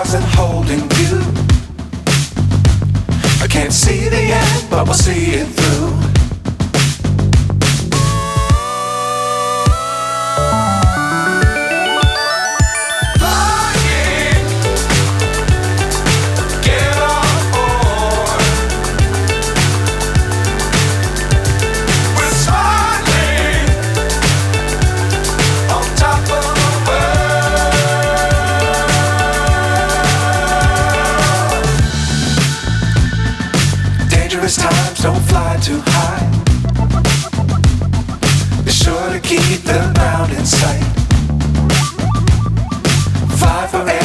stars and holding you. I can't see the end, but we'll see it through. Times don't fly too high. Be sure to keep the ground in sight. Fly forever.